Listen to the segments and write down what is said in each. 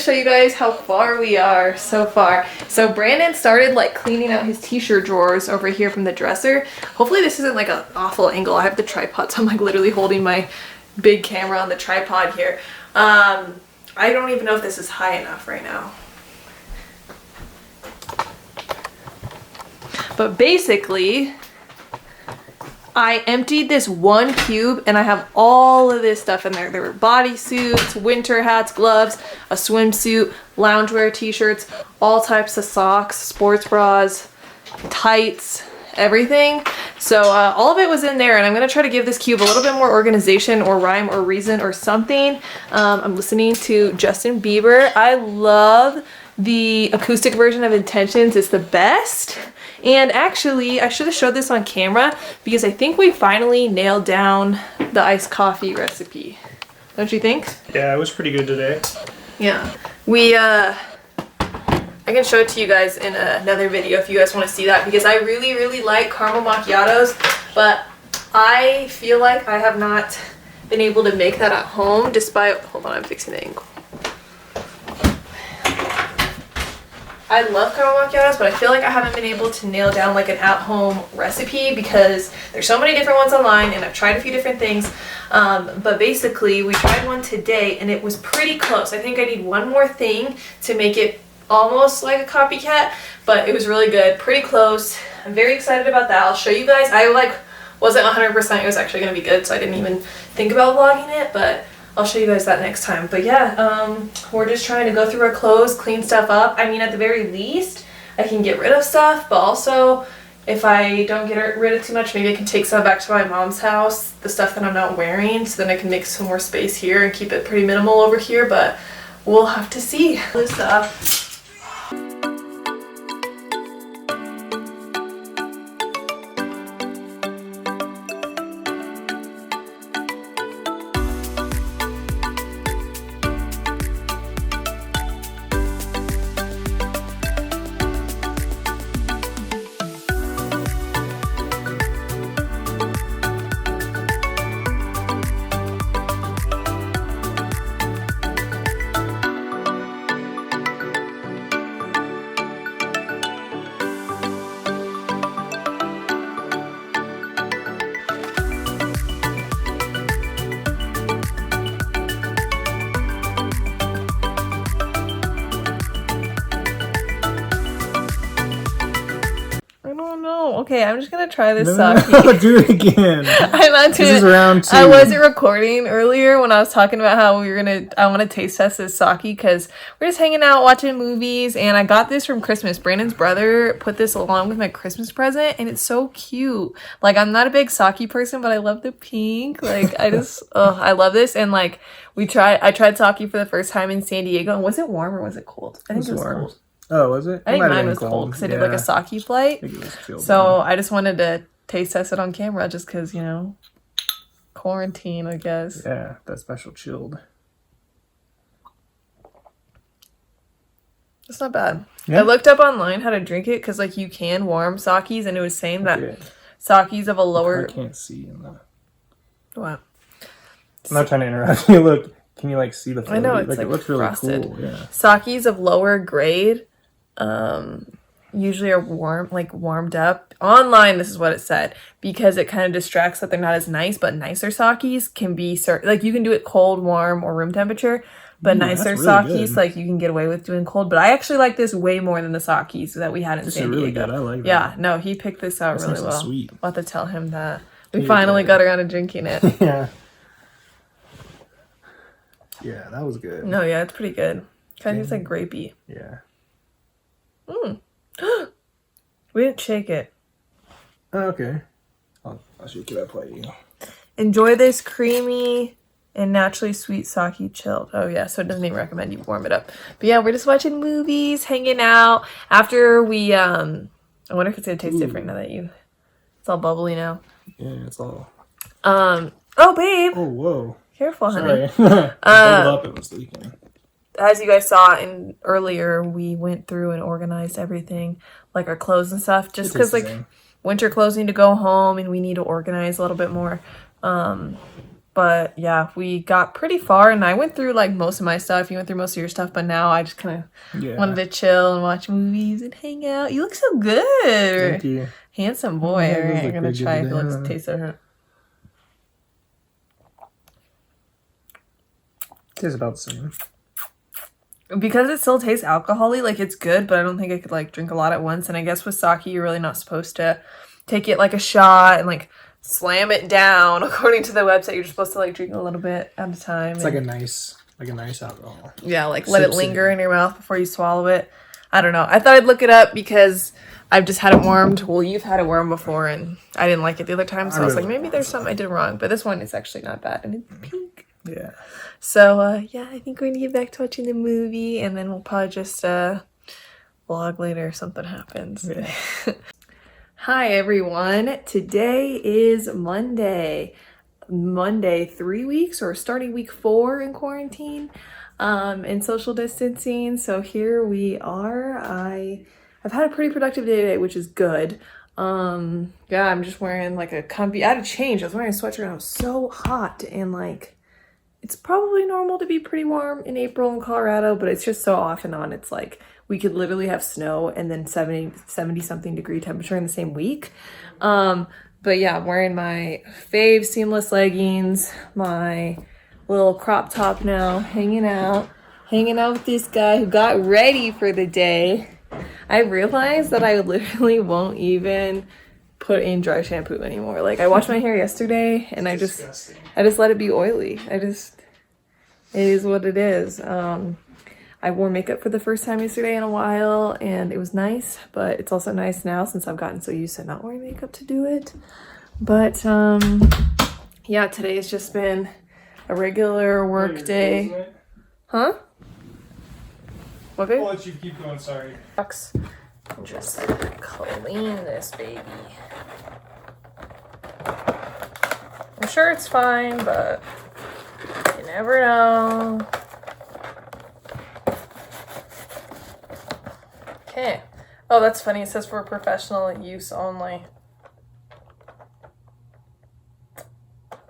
show you guys how far we are so far. So Brandon started like cleaning out his t-shirt drawers over here from the dresser. Hopefully this isn't like an awful angle. I have the tripod, so I'm like literally holding my big camera on the tripod here. I don't even know if this is high enough right now. But basically, I emptied this one cube and I have all of this stuff in there. There were bodysuits, winter hats, gloves, a swimsuit, loungewear t-shirts, all types of socks, sports bras, tights, everything. So all of it was in there, and I'm gonna try to give this cube a little bit more organization or rhyme or reason or something. I'm listening to Justin Bieber. I love the acoustic version of Intentions. It's the best. And actually, I should have showed this on camera because I think we finally nailed down the iced coffee recipe. Don't you think? Yeah, it was pretty good today. Yeah. I can show it to you guys in another video if you guys want to see that, because I really, really like caramel macchiatos, but I feel like I have not been able to make that at home despite, hold on, I'm fixing the angle. I love caramel macchiatos, but I feel like I haven't been able to nail down like an at-home recipe because there's so many different ones online and I've tried a few different things. But basically we tried one today and it was pretty close. I think I need one more thing to make it almost like a copycat, but it was really good, pretty close. I'm very excited about that. I'll show you guys. I like wasn't 100% it was actually gonna be good, so I didn't even think about vlogging it, but I'll show you guys that next time. But yeah, we're just trying to go through our clothes, clean stuff up. I mean, at the very least, I can get rid of stuff, but also if I don't get rid of too much, maybe I can take some back to my mom's house, the stuff that I'm not wearing, so then I can make some more space here and keep it pretty minimal over here, but we'll have to see. This stuff. Okay, I'm just gonna try this sake. No, do it again. I'm not doing This is round 2. I wasn't recording earlier when I was talking about how I want to taste test this sake because we're just hanging out watching movies, and I got this from Christmas. Brandon's brother put this along with my Christmas present, and it's so cute. Like, I'm not a big sake person, but I love the pink. Like, I just, I love this. And like, I tried sake for the first time in San Diego, and was it warm or was it cold? I think it was warm. cold. Oh, was it? I think mine was cold because I did like a sake flight. So I just wanted to taste test it on camera just because, you know, quarantine, I guess. Yeah, that special chilled. It's not bad. Yeah. I looked up online how to drink it because, like, you can warm sakis, and it was saying that sakis of a lower... I can't see in the... What? I'm not trying to interrupt you. Look, can you, like, see the flavor? I know, it's like it looks really frosted. cool. Yeah. Sakis of lower grade usually are warmed up. Online, this is what it said, because it kind of distracts that they're not as nice, but nicer sakis can be, like, you can do it cold, warm, or room temperature, but nicer really sakis, good. like, you can get away with doing cold. But I actually like this way more than the sakis that we had in San Diego. Really good. I like that. Yeah, no, he picked this out really well. Sweet. I'll have to tell him that. We finally got around to drinking it. Yeah. Yeah, that was good. No, yeah, it's pretty good. Kind of tastes like grapey. Yeah. We didn't shake it. Okay. I'll shake it up for you. Enjoy this creamy and naturally sweet sake chilled. Oh yeah, so it doesn't even recommend you warm it up. But yeah, we're just watching movies, hanging out. After we, I wonder if it's gonna taste different now that it's all bubbly now. Yeah, it's all. Oh babe. Oh whoa. Careful, honey. Sorry. Up, it was leaking. As you guys saw earlier, we went through and organized everything, like our clothes and stuff, just because like winter clothes need to go home and we need to organize a little bit more. But But yeah, we got pretty far, and I went through like most of my stuff. You went through most of your stuff, but now I just kind of wanted to chill and watch movies and hang out. You look so good. Thank you. Handsome boy. Yeah, All right, I'm gonna try if it today. tastes different. Tastes about the same. Because it still tastes alcohol-y, like it's good, but I don't think I could like drink a lot at once. And I guess with sake, you're really not supposed to take it like a shot and like slam it down. According to the website, you're just supposed to like drink a little bit at a time. It's like a nice alcohol. Yeah, like let it linger in your mouth before you swallow it. I don't know. I thought I'd look it up because I've just had it warmed. Well, you've had it warmed before, and I didn't like it the other time, so I was like, maybe there's something I did wrong. But this one is actually not bad, and it's pink. Yeah. So, yeah, I think we're going to get back to watching the movie, and then we'll probably just vlog later if something happens. Yeah. Hi, everyone. Today is Monday. Monday, 3 weeks, or starting week 4 in quarantine and social distancing. So here we are. I've had a pretty productive day today, which is good. Yeah, I'm just wearing like a comfy, I had to change. I was wearing a sweatshirt and I was so hot, and like, it's probably normal to be pretty warm in April in Colorado, but it's just so off and on. It's like we could literally have snow and then 70 something degree temperature in the same week. But yeah, I'm wearing my fave seamless leggings, my little crop top now, hanging out with this guy who got ready for the day. I realized that I literally won't even put in dry shampoo anymore. Like, I washed my hair yesterday and I just let it be oily. It is what it is. I wore makeup for the first time yesterday in a while, and it was nice, but it's also nice now since I've gotten so used to not wearing makeup to do it. But yeah, today's just been a regular work day. Huh? What, babe? I'll let you keep going, sorry. Just clean this baby. I'm sure it's fine, but you never know. Okay. Oh, that's funny. It says for professional use only.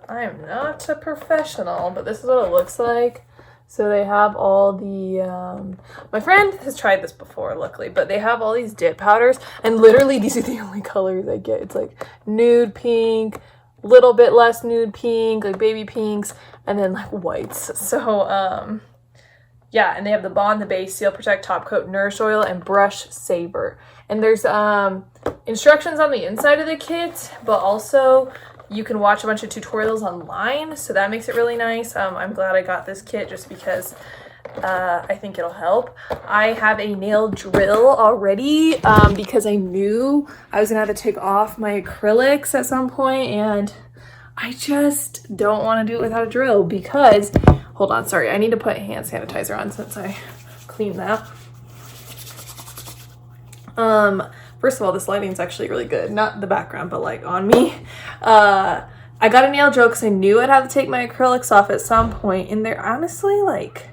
I am not a professional, but this is what it looks like. So they have all the, my friend has tried this before, luckily, but they have all these dip powders, and literally these are the only colors I get. It's like nude pink, little bit less nude pink, like baby pinks, and then like whites. So, yeah, and they have the Bond, the Base, Seal Protect, Top Coat, Nourish Oil, and Brush Saver. And there's instructions on the inside of the kit, but also you can watch a bunch of tutorials online, so that makes it really nice. I'm glad I got this kit just because I think it'll help. I have a nail drill already because I knew I was gonna have to take off my acrylics at some point, and I just don't want to do it without a drill because, hold on, sorry, I need to put hand sanitizer on since I cleaned that. First of all, this lighting's actually really good. Not the background, but like on me. I got a nail drill because I knew I'd have to take my acrylics off at some point, and they're honestly like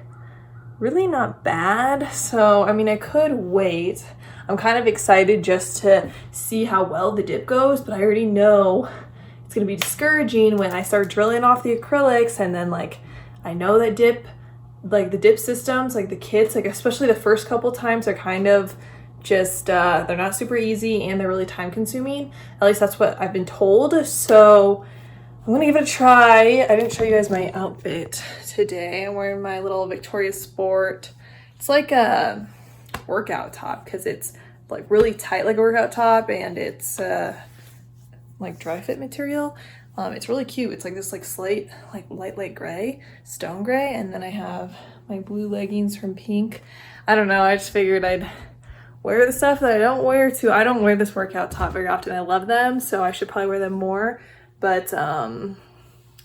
really not bad. So, I mean, I could wait. I'm kind of excited just to see how well the dip goes, but I already know it's going to be discouraging when I start drilling off the acrylics, and then like I know that the dip systems, like the kits, like especially the first couple times are kind of just they're not super easy and they're really time consuming. At least that's what I've been told. So I'm gonna give it a try. I didn't show you guys my outfit today. I'm wearing my little Victoria's Sport. It's like a workout top because it's like really tight like a workout top, and it's like dry fit material. It's really cute. It's like this like slate, like light gray, stone gray, and then I have my blue leggings from Pink. I don't know, I just figured I'd wear the stuff that I don't wear too. I don't wear this workout top very often. I love them, so I should probably wear them more. But I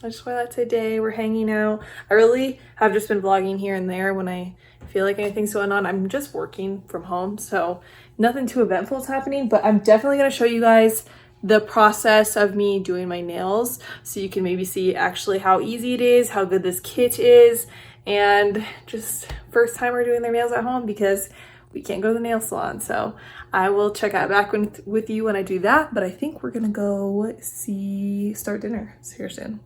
just wear that today. We're hanging out. I really have just been vlogging here and there when I feel like anything's going on. I'm just working from home, so nothing too eventful is happening, but I'm definitely going to show you guys the process of me doing my nails so you can maybe see actually how easy it is, how good this kit is, and just first timer doing their nails at home because we can't go to the nail salon. So I will check out back with you when I do that, but I think we're gonna go start dinner here soon.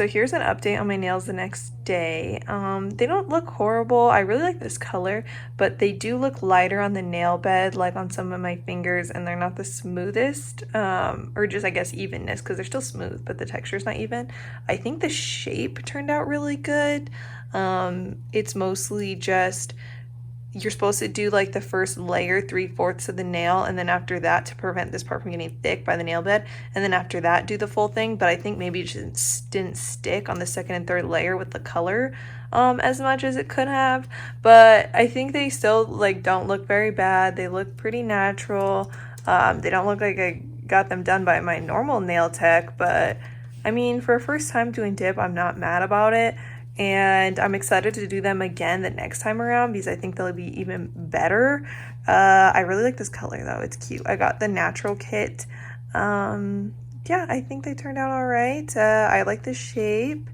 so here's an update on my nails the next day. They don't look horrible. I really like this color, but they do look lighter on the nail bed, like on some of my fingers, and they're not the smoothest, or just I guess evenness, because they're still smooth, but the texture's not even. I think the shape turned out really good. It's mostly just, you're supposed to do like the first layer 3/4 of the nail, and then after that, to prevent this part from getting thick by the nail bed, and then after that do the full thing. But I think maybe it just didn't stick on the second and third layer with the color as much as it could have. But I think they still like don't look very bad. They look pretty natural. They don't look like I got them done by my normal nail tech, but I mean, for a first time doing dip, I'm not mad about it. And I'm excited to do them again the next time around because I think they'll be even better. I really like this color though, it's cute. I got the natural kit. Yeah, I think they turned out all right. I like the shape.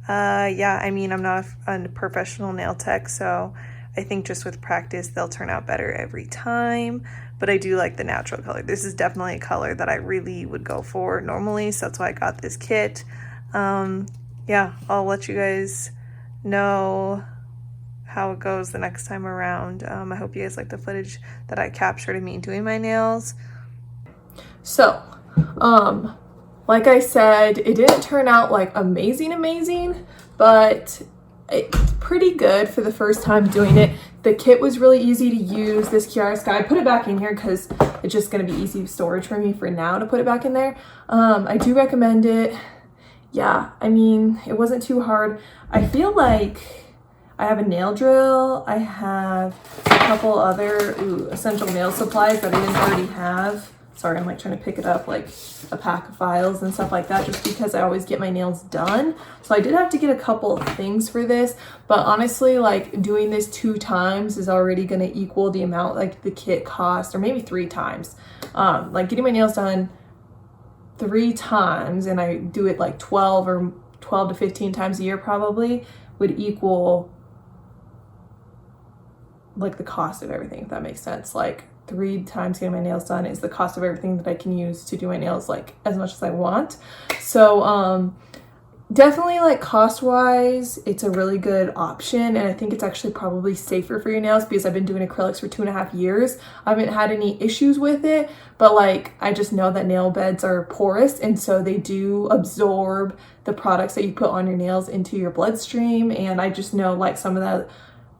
Yeah, I mean, I'm not a professional nail tech, so I think just with practice, they'll turn out better every time. But I do like the natural color. This is definitely a color that I really would go for normally, so that's why I got this kit. Yeah, I'll let you guys know how it goes the next time around. I hope you guys like the footage that I captured of me doing my nails. So, like I said, it didn't turn out like amazing, but it's pretty good for the first time doing it. The kit was really easy to use. This Kiara Sky, I put it back in here because it's just going to be easy storage for me for now to put it back in there. I do recommend it. Yeah, I mean, it wasn't too hard. I feel like I have a nail drill. I have a couple other essential nail supplies that I didn't already have. Sorry, I'm like trying to pick it up, like a pack of files and stuff like that, just because I always get my nails done. So I did have to get a couple of things for this, but honestly, like doing this 2 times is already going to equal the amount like the kit cost, or maybe 3 times. Like getting my nails done 3 times, and I do it like 12 to 15 times a year probably, would equal like the cost of everything, if that makes sense. Like 3 times getting my nails done is the cost of everything that I can use to do my nails like as much as I want. So definitely like cost wise, it's a really good option, and I think it's actually probably safer for your nails because I've been doing acrylics for 2.5 years. I haven't had any issues with it, but like I just know that nail beds are porous, and so they do absorb the products that you put on your nails into your bloodstream. And I just know like some of the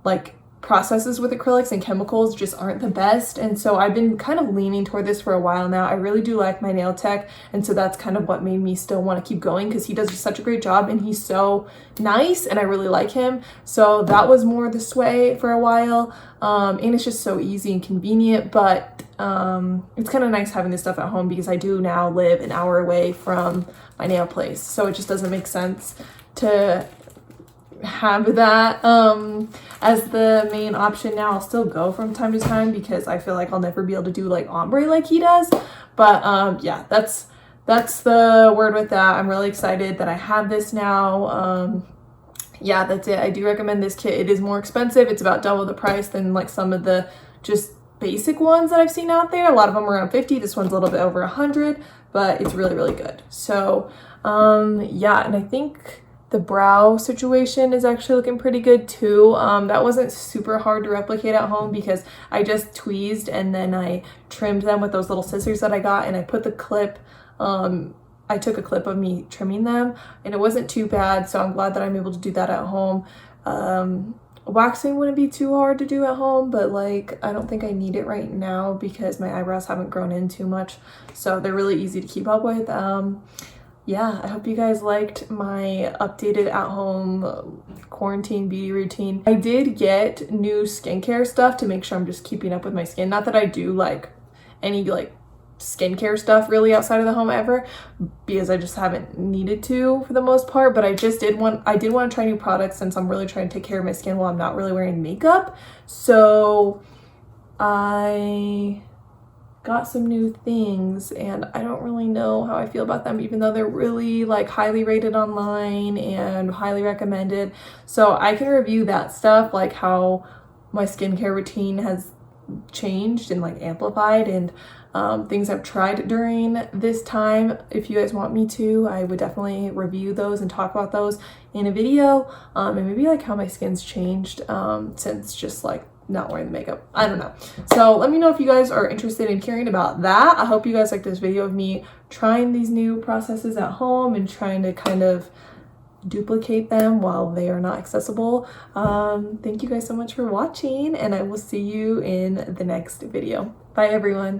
like processes with acrylics and chemicals just aren't the best, and so I've been kind of leaning toward this for a while now. I really do like my nail tech, and so that's kind of what made me still want to keep going, because he does such a great job and he's so nice and I really like him. So that was more the sway for a while, and it's just so easy and convenient. But it's kind of nice having this stuff at home because I do now live an hour away from my nail place, so it just doesn't make sense to have that as the main option now. I'll still go from time to time because I feel like I'll never be able to do like ombre like he does, but yeah, that's the word with that. I'm really excited that I have this now. Yeah, that's it. I do recommend this kit. It is more expensive. It's about double the price than like some of the just basic ones that I've seen out there. A lot of them are around 50. This one's a little bit over 100, but it's really good. So yeah, and I think the brow situation is actually looking pretty good too. That wasn't super hard to replicate at home because I just tweezed and then I trimmed them with those little scissors that I got, and I put the clip, I took a clip of me trimming them, and it wasn't too bad, so I'm glad that I'm able to do that at home. Waxing wouldn't be too hard to do at home, but like I don't think I need it right now because my eyebrows haven't grown in too much, so they're really easy to keep up with. Yeah, I hope you guys liked my updated at-home quarantine beauty routine. I did get new skincare stuff to make sure I'm just keeping up with my skin. Not that I do like any like skincare stuff really outside of the home ever, because I just haven't needed to for the most part, but I did want to try new products since I'm really trying to take care of my skin while I'm not really wearing makeup. So I got some new things, and I don't really know how I feel about them, even though they're really like highly rated online and highly recommended. So I can review that stuff, like how my skincare routine has changed and like amplified, and things I've tried during this time. If you guys want me to, I would definitely review those and talk about those in a video, and maybe like how my skin's changed since just like not wearing the makeup. I don't know. So let me know if you guys are interested in hearing about that. I hope you guys like this video of me trying these new processes at home and trying to kind of duplicate them while they are not accessible. Thank you guys so much for watching, and I will see you in the next video. Bye everyone.